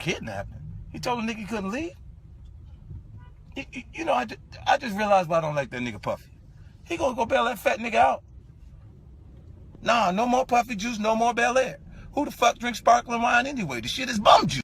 kidnapping. He told a nigga he couldn't leave. You know, I just realized why I don't like that nigga Puffy. He gonna go bail that fat nigga out. Nah, no more Puffy juice, no more Bel Air. Who the fuck drinks sparkling wine anyway? The shit is bum juice.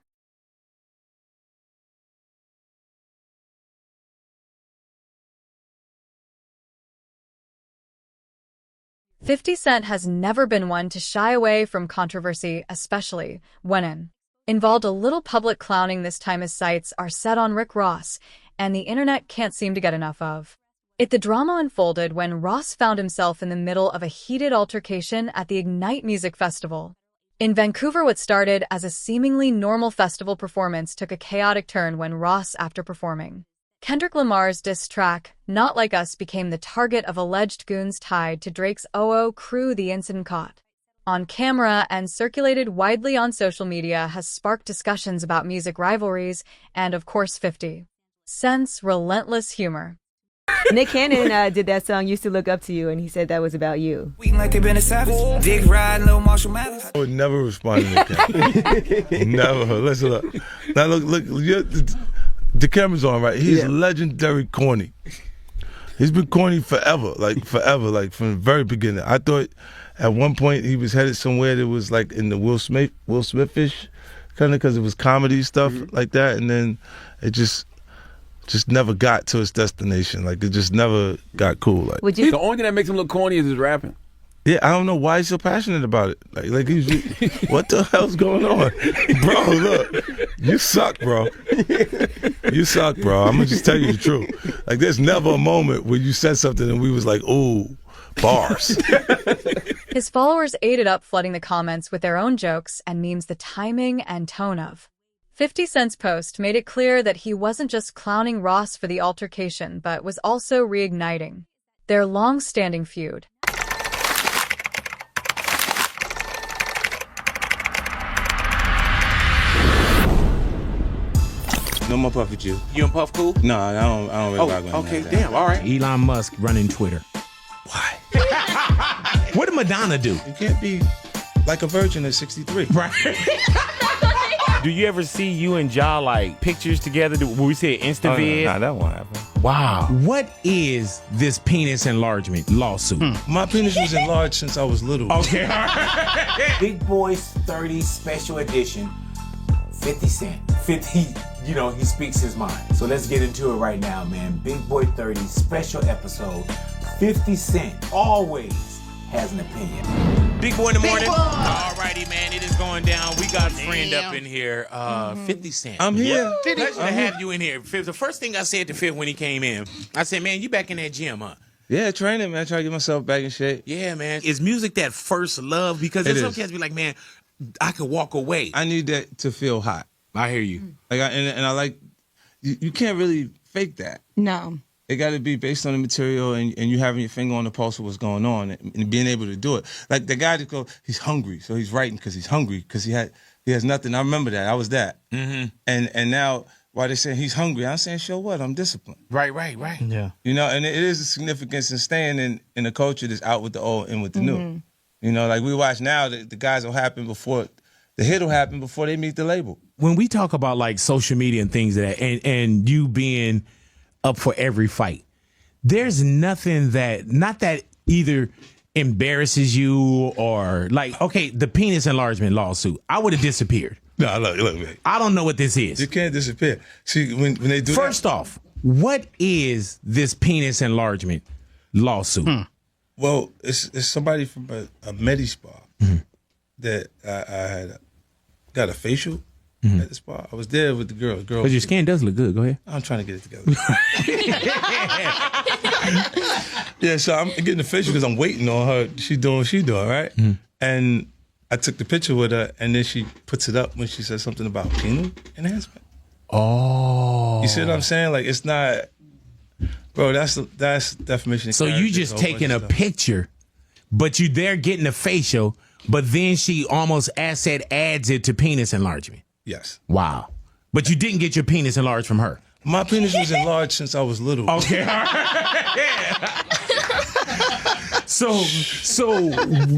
$50 Cent has never been one to shy away from controversy, especially when involved a little public clowning. This time his sights are set on Rick Ross, and the internet can't seem to get enough of it. The drama unfolded when Ross found himself in the middle of a heated altercation at the Ignite Music Festival in Vancouver. What started as a seemingly normal festival performance took a chaotic turn when Ross, after performing Kendrick Lamar's diss track, Not Like Us, became the target of alleged goons tied to Drake's OO crew. The incident, caught on camera and circulated widely on social media, has sparked discussions about music rivalries and, of course, 50 Cent's relentless humor. Nick Cannon did that song "Used to Look Up to You," and he said that was about you. Like it been a savage. Dick ride, little Marshall Mathers. I would never respond to Nick Cannon. Never. Listen, look. Now look. The camera's on, right? He's legendary corny. He's been corny forever, like from the very beginning. I thought at one point he was headed somewhere that was like in the Will Smith-ish kind of, because it was comedy stuff like that, and then it just never got to its destination. Like it just never got cool. Like the only thing that makes him look corny is his rapping. Yeah, I don't know why he's so passionate about it. Like he's what the hell's going on, bro? Look, you suck, bro. You suck, bro. I'm gonna just tell you the truth. Like, there's never a moment where you said something and we was like, ooh, bars. His followers ate it up, flooding the comments with their own jokes and memes. The timing and tone of 50 Cent's post made it clear that he wasn't just clowning Ross for the altercation, but was also reigniting their long-standing feud. No more Puff with you. You and Puff cool? No, I don't really rock with him. Okay, damn, all right. Elon Musk running Twitter. Why? What did Madonna do? You can't be like a virgin at 63. Right. Do you ever see you and Ja like pictures together? When we say InstaVid? Nah, that won't happen. Wow. What is this penis enlargement lawsuit? My penis was enlarged since I was little. Okay. Big Boys 30 special edition. 50 Cent. 50, you know, he speaks his mind. So let's get into it right now, man. Big Boy 30 special episode. 50 Cent always has an opinion. Big Boy in the morning. Alrighty, man, it is going down. We got a friend up in here, 50 Cent. I'm here. Pleasure to have you in here. The first thing I said to Fifth when he came in, I said, man, you back in that gym, huh? Yeah, training, man. Try to get myself back in shape. Yeah, man. Is music that first love? Because there's some cats be like, man, I could walk away. I need that to feel hot. I hear you. Like, and I like, you can't really fake that. No. It got to be based on the material and you having your finger on the pulse of what's going on and being able to do it. Like the guy that goes, he's hungry, so he's writing because he's hungry because he has nothing. I remember that. I was that. Mm-hmm. And now while they're saying he's hungry, I'm saying, sure what? I'm disciplined. Right. Yeah. You know, and it is a significance in staying in a culture that's out with the old and with the new. You know, like we watch now, the guys will happen before, the hit will happen before they meet the label. When we talk about like social media and things like that, and you being up for every fight, there's nothing not that either embarrasses you or like, okay, the penis enlargement lawsuit, I would have disappeared. No, look, man. I don't know what this is. You can't disappear. See, when they do First off, what is this penis enlargement lawsuit? Well, it's somebody from a Medi spa that I had got a facial at the spa. I was there with the girl. Because your skin does look good. Go ahead. I'm trying to get it together. Yeah, so I'm getting the facial because I'm waiting on her. She doing what she doing, right? And I took the picture with her, and then she puts it up when she says something about penile enhancement. Oh. You see what I'm saying? Like, it's not... Bro, that's defamation of So character. you just taking a picture, but you there getting a facial, but then she almost adds it to penis enlargement. Yes. Wow. But you didn't get your penis enlarged from her. My penis was enlarged since I was little. Okay. All right. So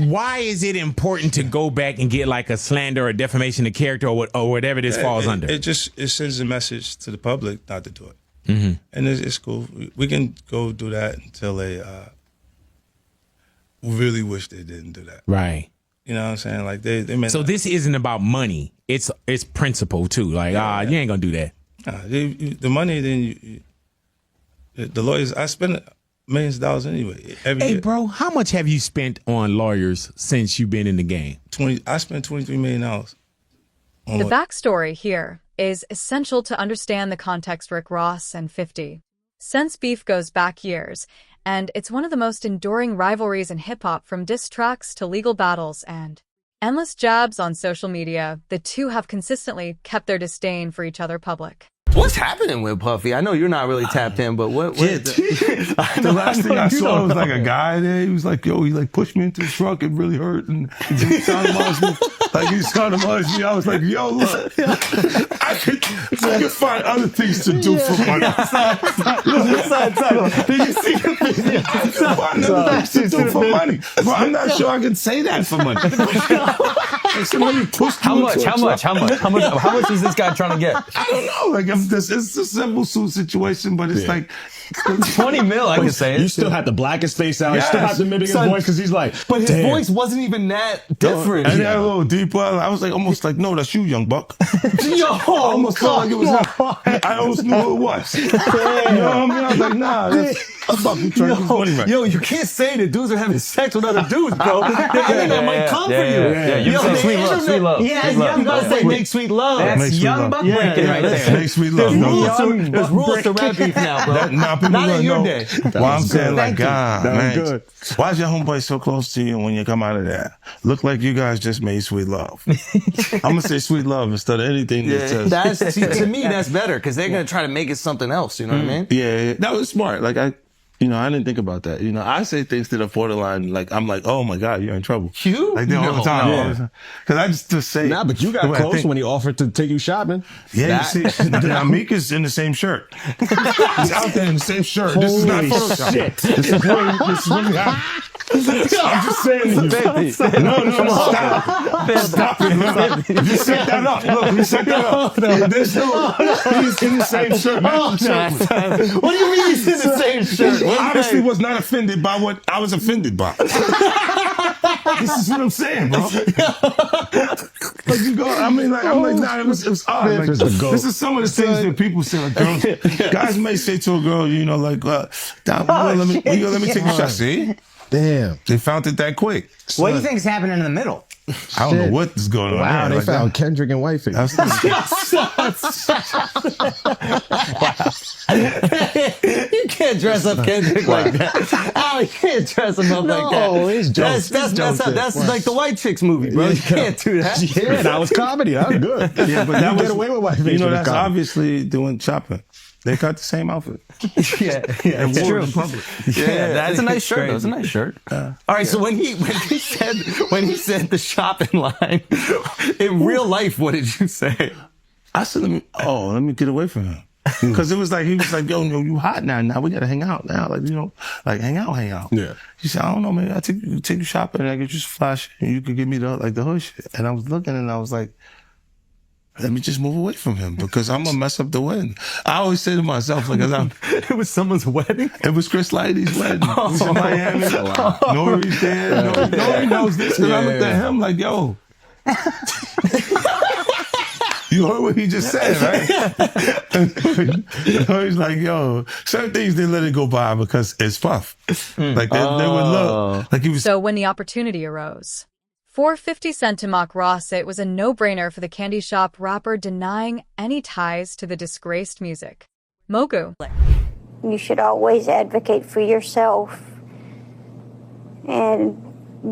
why is it important to go back and get like a slander or defamation of character or whatever this falls under? It sends a message to the public not to do it. Mm-hmm. And it's cool. We can go do that until they really wish they didn't do that. Right. You know what I'm saying? Like they meant. So this isn't about money. It's principle too. Like you ain't gonna do that. The money, then the lawyers. I spend millions of dollars anyway every year. Hey, bro, how much have you spent on lawyers since you've been in the game? I spent $23 million. The backstory here is essential to understand the context Rick Ross and 50 Cent's beef goes back years, and it's one of the most enduring rivalries in hip-hop, from diss tracks to legal battles and endless jabs on social media. The two have consistently kept their disdain for each other public. What's happening with Puffy? I know you're not really tapped in, but what the last thing I saw was like a guy there. He was like, yo, he like pushed me into the trunk. It really hurt. And he sounded me. Like he sounded me. I was like, yo, look, I could find other things to do for money. Did you see the video? I could find other things to do for money. Bro, I'm not sure I can say that for money. How much is this guy trying to get? I don't know. Like, it's a simple suit situation, but it's like 20 mil. I can say it. You still had the blackest face out. You still had the mimic his voice because he's like, but his voice wasn't even that different. And a little deeper. I was like, almost like, no, that's you, young buck. Yo, I almost felt like it was him. I almost knew who it was. You know what I mean? I was like, nah, that's Buck. You trying to get money right. Yo, you can't say that dudes are having sex with other dudes, bro. The internet might come for you. You say sweet love, sweet love. Yeah, you gotta say make sweet love. That's young buck breaking right there. Make sweet love. There's rules to rap beef now, bro. Not in your day. Well, I'm saying, like, God, man, good. why is your homeboy so close to you when you come out of there? Look like you guys just made sweet love. I'm gonna say sweet love instead of anything that says. To me, that's better, because they're gonna try to make it something else. You know what I mean? Yeah, that was smart. Like I didn't think about that. You know, I say things to the borderline, like, I'm like, oh my God, you're in trouble. You? Like, all the time. Because I just say. Nah, but you got close when he offered to take you shopping. Yeah, you see, Amika's in the same shirt. He's out there in the same shirt. This is not Photoshop. Shit. This is really happening. I'm just saying to you. No, stop it, man. You set that up. Look, you set that up. There's he's in the same shirt. What do you mean he's in the same shirt? Obviously was not offended by what I was offended by. This is what I'm saying, bro. Like you go, I'm like, nah, it was odd. Like, this is some of the things that people say, like, girls, guys may say to a girl, you know, like, let me take a shot. See? Damn. They found it that quick. What do you think's happening in the middle? I don't know what is going on. Wow, there. they found Kendrick and Whiteface. You can't dress up Kendrick like that. Oh, you can't dress him up like that. That's like the White Chicks movie, bro. You can't do that. Yeah, that was comedy. That was good. Yeah, but that get away with Whiteface. You know, that's obviously doing shopping. They got the same outfit. Yeah, it's true. Yeah, that's a nice shirt. That's a nice shirt. All right, so when he said the shopping line in real life, what did you say? I said, let me get away from him. Because it was like, he was like, yo, you hot now. Now we got to hang out now. Like, you know, like hang out. Yeah. He said, I don't know, man. I take you shopping and I get you some flash and you could give me the hood shit. And I was looking and I was like, let me just move away from him because I'm going to mess up the wedding. I always say to myself, like, it was someone's wedding? It was Chris Lighty's wedding. He was in Miami. Nori's there. Nori knows this because I looked at him like, yo. You heard what he just said, right? He's like, yo, certain things they let it go by because it's Puff. Like they would look like he was. So when the opportunity arose, for 50 Cent to mock Ross, it was a no-brainer for the candy shop rapper denying any ties to the disgraced music. Mogu. You should always advocate for yourself and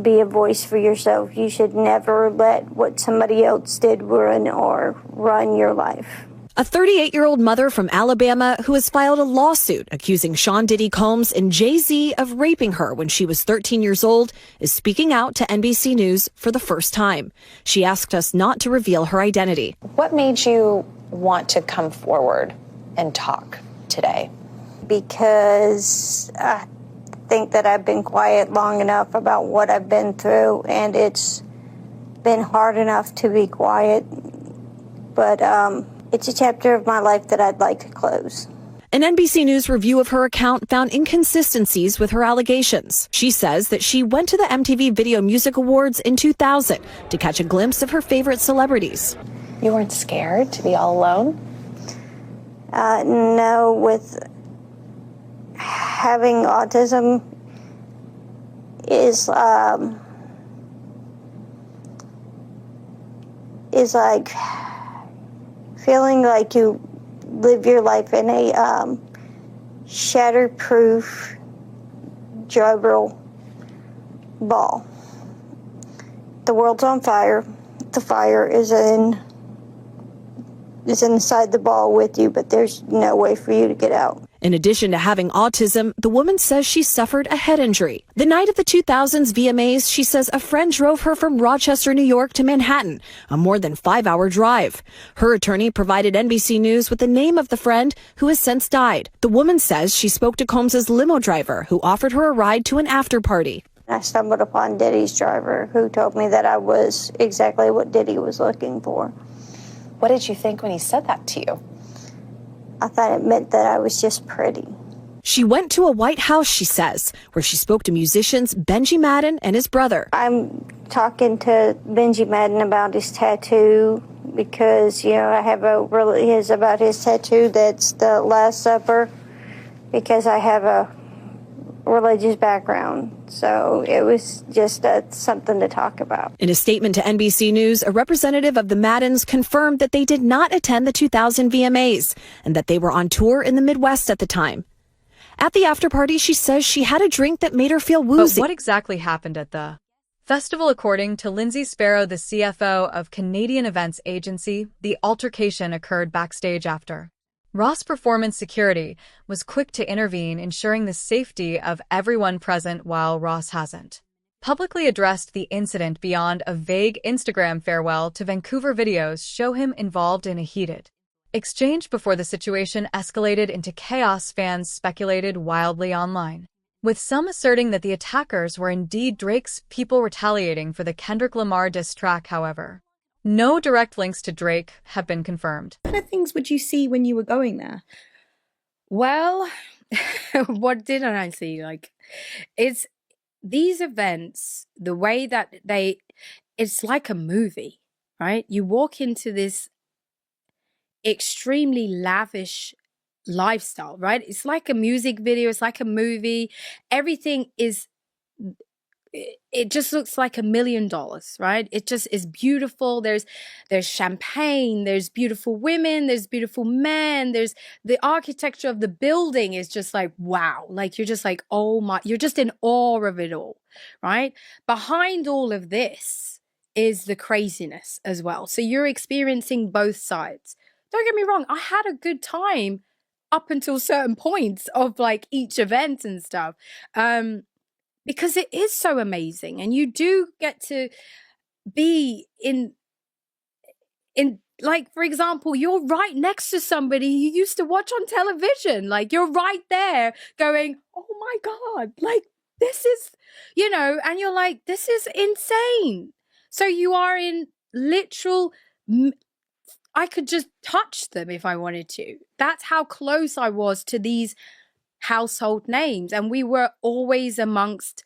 be a voice for yourself. You should never let what somebody else did run your life. A 38-year-old mother from Alabama who has filed a lawsuit accusing Sean Diddy Combs and Jay-Z of raping her when she was 13 years old is speaking out to NBC News for the first time. She asked us not to reveal her identity. What made you want to come forward and talk today? Because I think that I've been quiet long enough about what I've been through, and it's been hard enough to be quiet. But it's a chapter of my life that I'd like to close. An NBC News review of her account found inconsistencies with her allegations. She says that she went to the MTV Video Music Awards in 2000 to catch a glimpse of her favorite celebrities. You weren't scared to be all alone? No, with having autism is like feeling like you live your life in a shatterproof gerbil ball. The world's on fire. The fire is inside the ball with you, but there's no way for you to get out. In addition to having autism, the woman says she suffered a head injury. The night of the 2000s VMAs, she says a friend drove her from Rochester, New York to Manhattan, a more than 5-hour drive. Her attorney provided NBC News with the name of the friend who has since died. The woman says she spoke to Combs's limo driver, who offered her a ride to an after party. I stumbled upon Diddy's driver, who told me that I was exactly what Diddy was looking for. What did you think when he said that to you? I thought it meant that I was just pretty. She went to a White House, she says, where she spoke to musicians Benji Madden and his brother. I'm talking to Benji Madden about his tattoo because, you know, I have about his tattoo that's the Last Supper, because I have a religious background. So it was just something to talk about. In a statement to NBC News, a representative of the Maddens confirmed that they did not attend the 2000 VMAs and that they were on tour in the Midwest at the time. At the after party, she says she had a drink that made her feel woozy. But what exactly happened at the festival? According to Lindsay Sparrow, the CFO of Canadian Events Agency, the altercation occurred backstage after. Ross Performance Security was quick to intervene, ensuring the safety of everyone present, while Ross hasn't publicly addressed the incident beyond a vague Instagram farewell to Vancouver. Videos show him involved in a heated exchange before the situation escalated into chaos. Fans speculated wildly online, with some asserting that the attackers were indeed Drake's people retaliating for the Kendrick Lamar diss track. However, no direct links to Drake have been confirmed. What kind of things would you see when you were going there? Well, what did I see? Like, it's these events, the way that it's like a movie, right? You walk into this extremely lavish lifestyle, right? It's like a music video. It's like a movie. Everything is, it just looks like $1 million, right? It just is beautiful. There's champagne, there's beautiful women, there's beautiful men, there's the architecture of the building is just like, wow. Like, you're just like, oh my, you're just in awe of it all, right? Behind all of this is the craziness as well. So you're experiencing both sides. Don't get me wrong, I had a good time up until certain points of like each event and stuff. Because it is so amazing, and you do get to be in like, for example, you're right next to somebody you used to watch on television. Like, you're right there going, oh my God, like, this is, you know, and you're like, this is insane. So you are in literal, I could just touch them if I wanted to. That's how close I was to these household names, and we were always amongst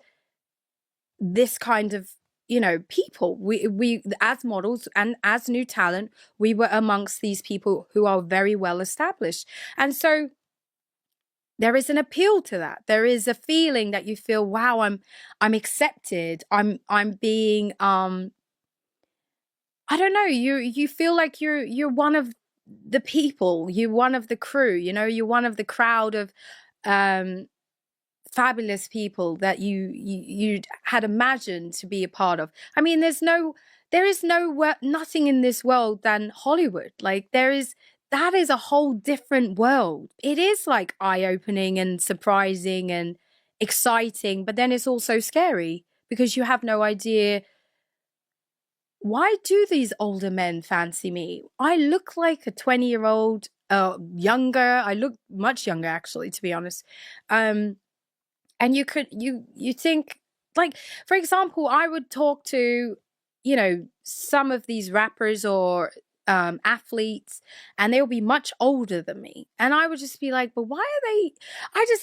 this kind of, you know, people. We as models and as new talent, we were amongst these people who are very well established. And so there is an appeal to that. There is a feeling that you feel, wow, I'm accepted. I'm being I don't know, you feel like you're one of the people, you're one of the crew, you know, you're one of the crowd of fabulous people that you had imagined to be a part of. I mean, there is nothing in this world than Hollywood. Like, that is a whole different world. It is like eye-opening and surprising and exciting, but then it's also scary because you have no idea, why do these older men fancy me? I look like a 20-year-old younger. I looked much younger, actually, to be honest. And you think, like, for example, I would talk to, you know, some of these rappers or athletes, and they'll be much older than me. And I would just be like, but why are they,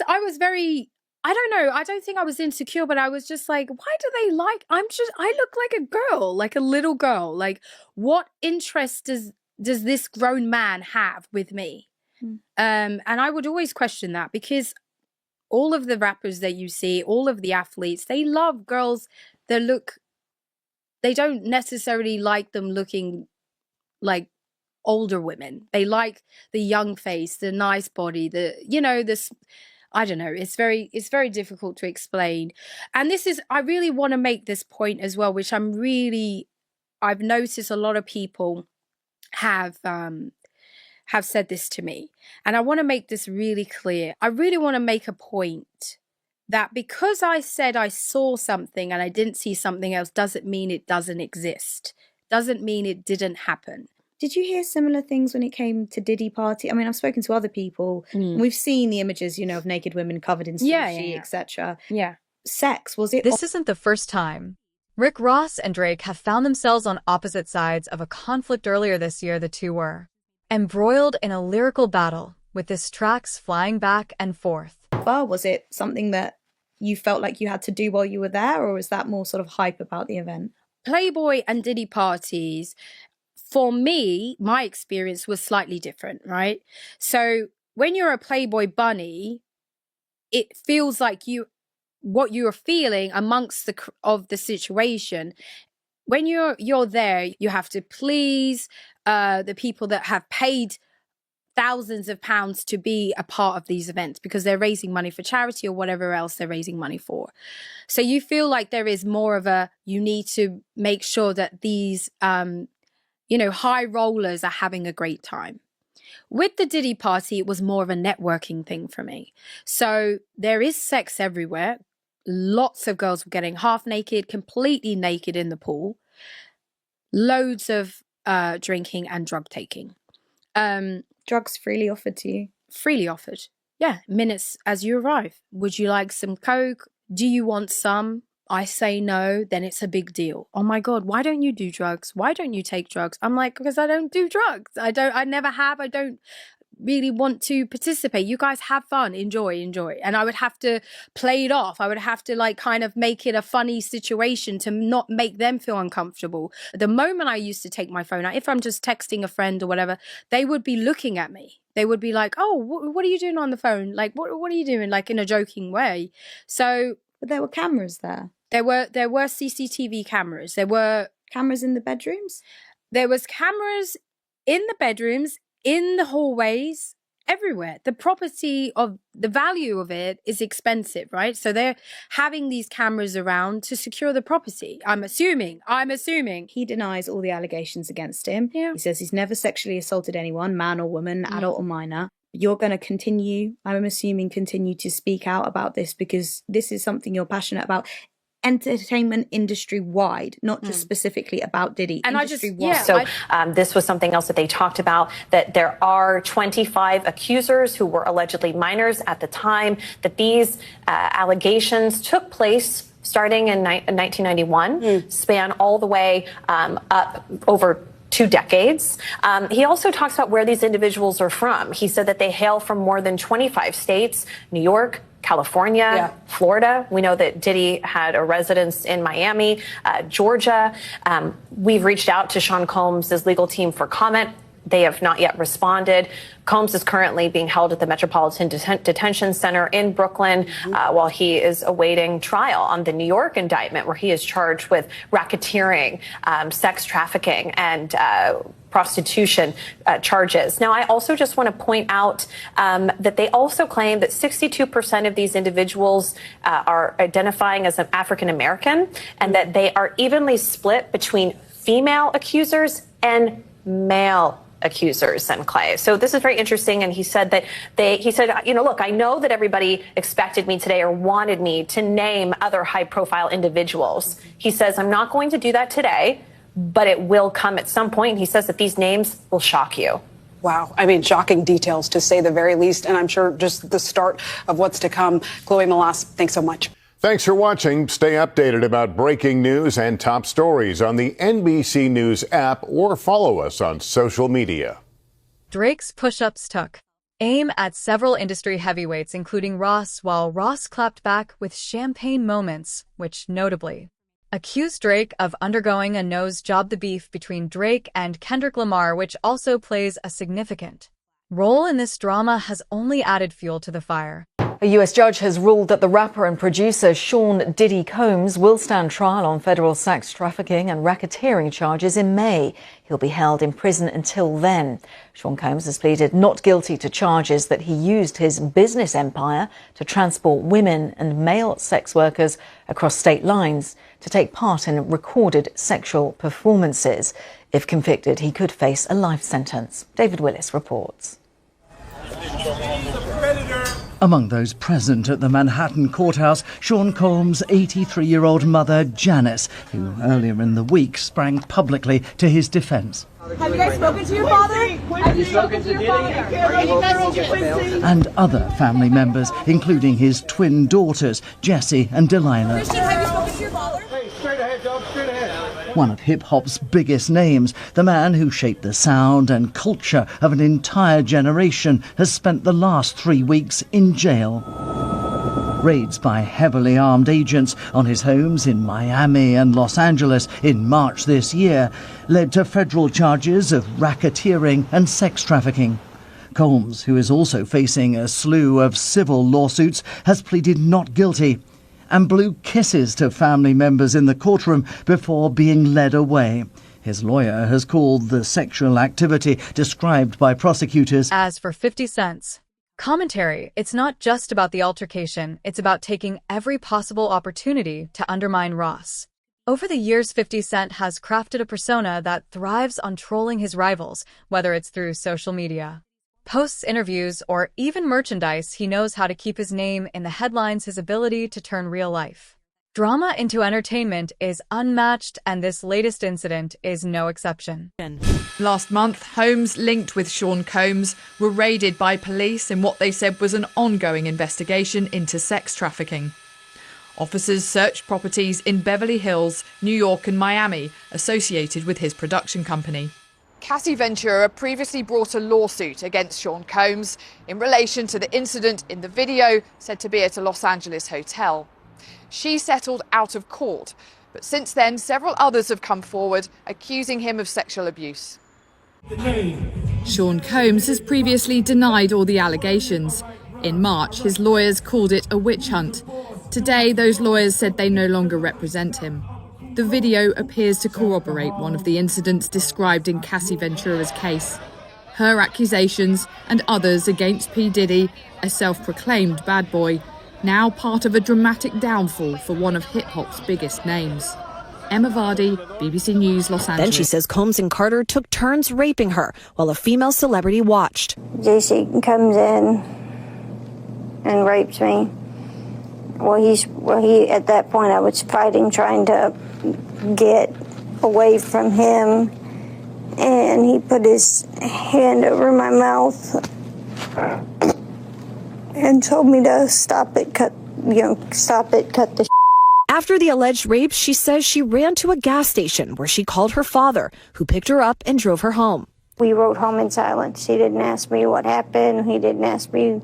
I was very, I don't know, I don't think I was insecure, but I was just like, why do they like, I look like a girl, like a little girl. Like, what interest does this grown man have with me? And I would always question that, because all of the rappers that you see, all of the athletes, they love girls that look, they don't necessarily like them looking like older women. They like the young face, the nice body, the, you know, this, I don't know, it's very difficult to explain. And this is, I really want to make this point as well, which I've noticed a lot of people have said this to me. And I want to make this really clear. I really want to make a point that because I said I saw something and I didn't see something else doesn't mean it doesn't exist. Doesn't mean it didn't happen. Did you hear similar things when it came to Diddy party? I mean, I've spoken to other people. We've seen the images, you know, of naked women covered in sushi, etc. Yeah. Sex, was it? This isn't the first time. Rick Ross and Drake have found themselves on opposite sides of a conflict. Earlier this year, the two were embroiled in a lyrical battle, with diss tracks flying back and forth. Was it something that you felt like you had to do while you were there, or was that more sort of hype about the event? Playboy and Diddy parties, for me, my experience was slightly different, right? So when you're a Playboy bunny, it feels like what you're feeling amongst the situation. When you're there, you have to please the people that have paid thousands of pounds to be a part of these events because they're raising money for charity or whatever else they're raising money for. So you feel like there is more of you need to make sure that these, high rollers are having a great time. With the Diddy party, it was more of a networking thing for me. So there is sex everywhere. Lots of girls were getting half naked, completely naked in the pool. Loads of drinking and drug taking. Drugs freely offered to you? Freely offered. Yeah, minutes as you arrive. Would you like some coke? Do you want some? I say no, then it's a big deal. Oh my God, why don't you do drugs? Why don't you take drugs? I'm like, because I don't do drugs. I never have. I don't really want to participate. You guys have fun, enjoy. And I would have to play it off. I would have to kind of make it a funny situation to not make them feel uncomfortable. The moment I used to take my phone out, if I'm just texting a friend or whatever, they would be looking at me. They would be like, oh, what are you doing on the phone? Like, what are you doing? Like in a joking way. So, but there were cameras there. There were CCTV cameras. There were cameras in the bedrooms. There was cameras in the bedrooms, in the hallways, everywhere. The property of the value of it is expensive, right? So they're having these cameras around to secure the property. I'm assuming. He denies all the allegations against him. Yeah. He says he's never sexually assaulted anyone, man or woman, adult or minor. You're going to continue to speak out about this because this is something you're passionate about. Entertainment industry wide, not just specifically about Diddy. And this was something else that they talked about, that there are 25 accusers who were allegedly minors at the time that these allegations took place starting in 1991, span all the way up over 2 decades. He also talks about where these individuals are from. He said that they hail from more than 25 states, New York, California, Florida. We know that Diddy had a residence in Miami, Georgia. We've reached out to Sean Combs' legal team for comment. They have not yet responded. Combs is currently being held at the Metropolitan Detention Center in Brooklyn while he is awaiting trial on the New York indictment where he is charged with racketeering, sex trafficking, and prostitution charges. Now, I also just want to point out that they also claim that 62% of these individuals are identifying as an African American and that they are evenly split between female accusers and male accusers, and Clay. So this is very interesting. And he said that look, I know that everybody expected me today or wanted me to name other high profile individuals. He says, I'm not going to do that today, but it will come at some point. And he says that these names will shock you. Wow. I mean, shocking details to say the very least. And I'm sure just the start of what's to come. Chloe Malas, thanks so much. Thanks for watching. Stay updated about breaking news and top stories on the NBC News app or follow us on social media. Drake's push-ups took aim at several industry heavyweights, including Ross, while Ross clapped back with champagne moments, which notably accused Drake of undergoing a nose job. The beef between Drake and Kendrick Lamar, which also plays a significant role in this drama, has only added fuel to the fire. A U.S. judge has ruled that the rapper and producer Sean Diddy Combs will stand trial on federal sex trafficking and racketeering charges in May. He'll be held in prison until then. Sean Combs has pleaded not guilty to charges that he used his business empire to transport women and male sex workers across state lines to take part in recorded sexual performances. If convicted, he could face a life sentence. David Willis reports. Among those present at the Manhattan courthouse, Sean Combs' 83-year-old mother, Janice, who earlier in the week sprang publicly to his defense. Have you guys spoken to your father? Have you spoken to your father? And other family members, including his twin daughters, Jessie and Delilah. Christian, have you spoken to your father? Hey, straight ahead, dog, straight ahead. One of hip-hop's biggest names, the man who shaped the sound and culture of an entire generation, has spent the last 3 weeks in jail. Raids by heavily armed agents on his homes in Miami and Los Angeles in March this year led to federal charges of racketeering and sex trafficking. Combs, who is also facing a slew of civil lawsuits, has pleaded not guilty and blew kisses to family members in the courtroom before being led away. His lawyer has called the sexual activity described by prosecutors as for 50 cents. Commentary, it's not just about the altercation, it's about taking every possible opportunity to undermine Ross. Over the years, 50 Cent has crafted a persona that thrives on trolling his rivals, whether it's through social media posts, interviews, or even merchandise. He knows how to keep his name in the headlines. His ability to turn real-life drama into entertainment is unmatched, and this latest incident is no exception. Last month, homes linked with Sean Combs were raided by police in what they said was an ongoing investigation into sex trafficking. Officers searched properties in Beverly Hills, New York and Miami associated with his production company. Cassie Ventura previously brought a lawsuit against Sean Combs in relation to the incident in the video said to be at a Los Angeles hotel. She settled out of court, but since then several others have come forward accusing him of sexual abuse. Sean Combs has previously denied all the allegations. In March, his lawyers called it a witch hunt. Today, those lawyers said they no longer represent him. The video appears to corroborate one of the incidents described in Cassie Ventura's case. Her accusations and others against P. Diddy, a self-proclaimed bad boy, now part of a dramatic downfall for one of hip-hop's biggest names. Emma Vardy, BBC News, Los Angeles. Then she says Combs and Carter took turns raping her while a female celebrity watched. JC comes in and rapes me. He at that point I was fighting, trying to get away from him, and he put his hand over my mouth and told me to stop it, cut the After the alleged rape, she says she ran to a gas station where she called her father, who picked her up and drove her home. We rode home in silence. He didn't ask me what happened. He didn't ask me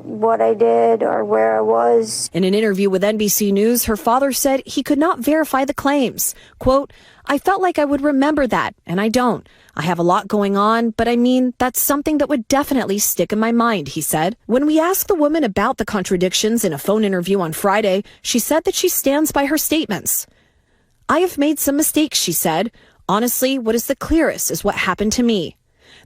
what I did or where I was. In an interview with NBC News, her father said he could not verify the claims. Quote, "I felt like I would remember that, and I don't. I have a lot going on, but I mean, that's something that would definitely stick in my mind," he said. When we asked the woman about the contradictions in a phone interview on Friday, she said that she stands by her statements. "I have made some mistakes," she said. "Honestly, what is the clearest is what happened to me."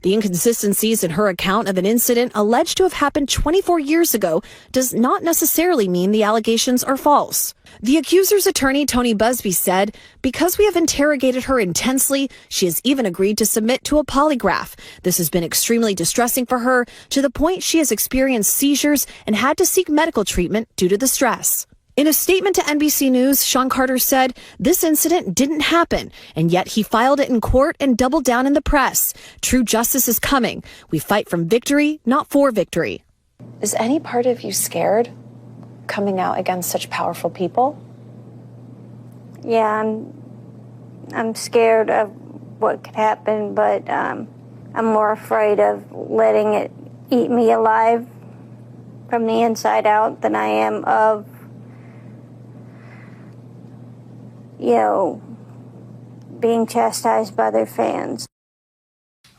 The inconsistencies in her account of an incident alleged to have happened 24 years ago does not necessarily mean the allegations are false. The accuser's attorney, Tony Busby, said, "Because we have interrogated her intensely, she has even agreed to submit to a polygraph. This has been extremely distressing for her, to the point she has experienced seizures and had to seek medical treatment due to the stress." In a statement to NBC News, Sean Carter said this incident didn't happen, and yet he filed it in court and doubled down in the press. True justice is coming. We fight from victory, not for victory. Is any part of you scared coming out against such powerful people? Yeah, I'm scared of what could happen, but I'm more afraid of letting it eat me alive from the inside out than I am of, being chastised by their fans.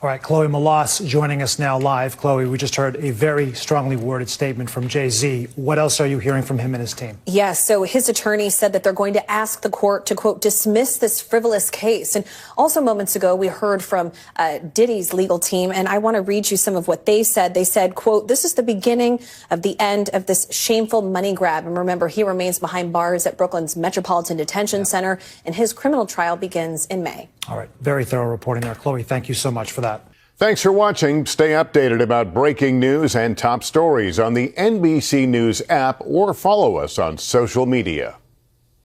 All right, Chloe Malas joining us now live. Chloe, we just heard a very strongly worded statement from Jay-Z. What else are you hearing from him and his team? Yes, so his attorney said that they're going to ask the court to, quote, dismiss this frivolous case. And also moments ago, we heard from Diddy's legal team, and I want to read you some of what they said. They said, quote, this is the beginning of the end of this shameful money grab. And remember, he remains behind bars at Brooklyn's Metropolitan Detention Center, and his criminal trial begins in May. All right, very thorough reporting there. Chloe, thank you so much for that. Thanks for watching. Stay updated about breaking news and top stories on the NBC News app or follow us on social media.